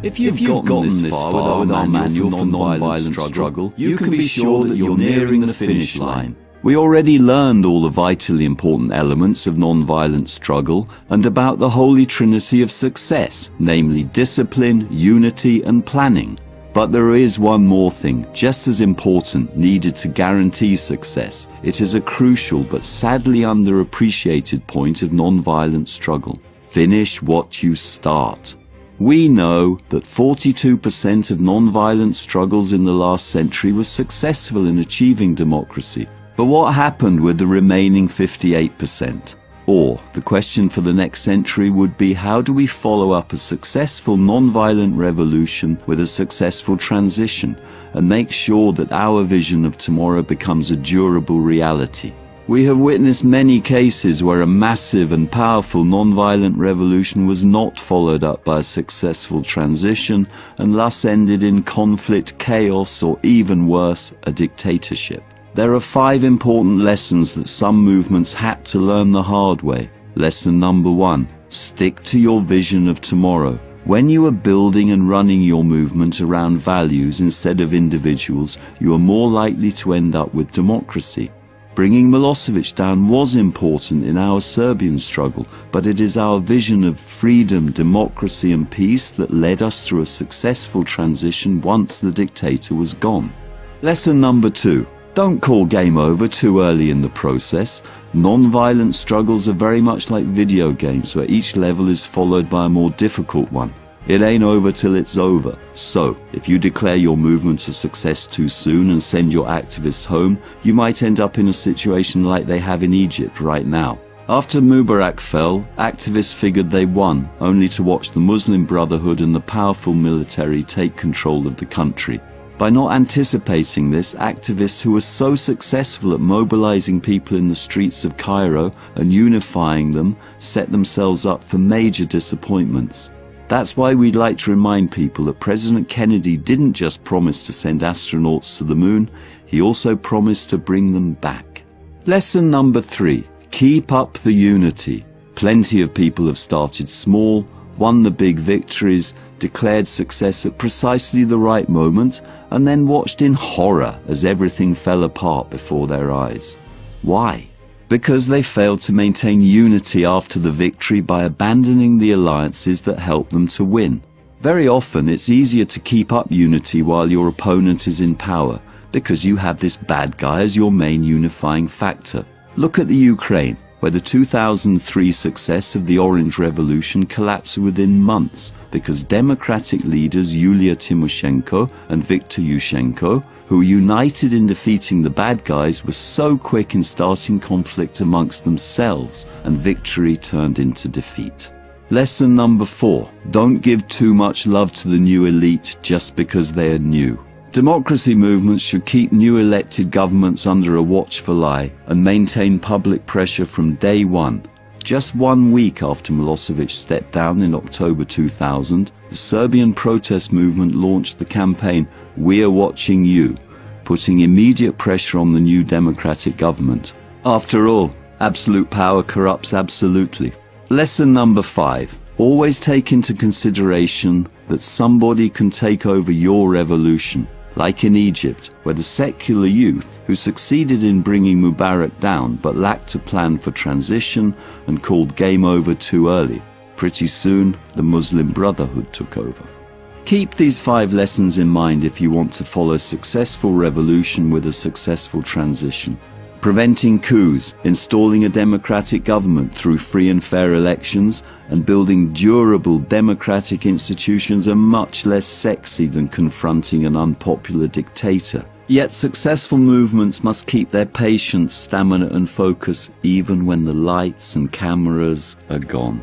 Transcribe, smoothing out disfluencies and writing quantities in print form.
If you've gotten this far with our manual for non-violent struggle, you can be sure that you're nearing the finish line. We already learned all the vitally important elements of non-violent struggle and about the holy trinity of success, namely discipline, unity and planning. But there is one more thing, just as important, needed to guarantee success. It is a crucial but sadly underappreciated point of non-violent struggle. Finish what you start. We know that 42% of non-violent struggles in the last century were successful in achieving democracy. But what happened with the remaining 58%? Or, the question for the next century would be, how do we follow up a successful non-violent revolution with a successful transition and make sure that our vision of tomorrow becomes a durable reality? We have witnessed many cases where a massive and powerful non-violent revolution was not followed up by a successful transition and thus ended in conflict, chaos, or even worse, a dictatorship. There are 5 important lessons that some movements had to learn the hard way. Lesson number 1. Stick to your vision of tomorrow. When you are building and running your movement around values instead of individuals, you are more likely to end up with democracy. Bringing Milosevic down was important in our Serbian struggle, but it is our vision of freedom, democracy and peace that led us through a successful transition once the dictator was gone. Lesson number 2. Don't call game over too early in the process. Non-violent struggles are very much like video games where each level is followed by a more difficult one. It ain't over till it's over. So, if you declare your movement a success too soon and send your activists home, you might end up in a situation like they have in Egypt right now. After Mubarak fell, activists figured they won, only to watch the Muslim Brotherhood and the powerful military take control of the country. By not anticipating this, activists who were so successful at mobilizing people in the streets of Cairo and unifying them set themselves up for major disappointments. That's why we'd like to remind people that President Kennedy didn't just promise to send astronauts to the moon, he also promised to bring them back. Lesson number 3. Keep up the unity. Plenty of people have started small, won the big victories, declared success at precisely the right moment, and then watched in horror as everything fell apart before their eyes. Why? Because they failed to maintain unity after the victory by abandoning the alliances that helped them to win. Very often it's easier to keep up unity while your opponent is in power, because you have this bad guy as your main unifying factor. Look at the Ukraine, where the 2003 success of the Orange Revolution collapsed within months because democratic leaders Yulia Tymoshenko and Viktor Yushchenko, who were united in defeating the bad guys, were so quick in starting conflict amongst themselves, and victory turned into defeat. Lesson number 4. Don't give too much love to the new elite just because they are new. Democracy movements should keep new elected governments under a watchful eye and maintain public pressure from day one. Just 1 week after Milosevic stepped down in October 2000, the Serbian protest movement launched the campaign "We are watching you," putting immediate pressure on the new democratic government. After all, absolute power corrupts absolutely. Lesson number 5. Always take into consideration that somebody can take over your revolution. Like in Egypt, where the secular youth, who succeeded in bringing Mubarak down but lacked a plan for transition and called game over too early, pretty soon the Muslim Brotherhood took over. Keep these 5 lessons in mind if you want to follow a successful revolution with a successful transition. Preventing coups, installing a democratic government through free and fair elections, and building durable democratic institutions are much less sexy than confronting an unpopular dictator. Yet successful movements must keep their patience, stamina and focus even when the lights and cameras are gone.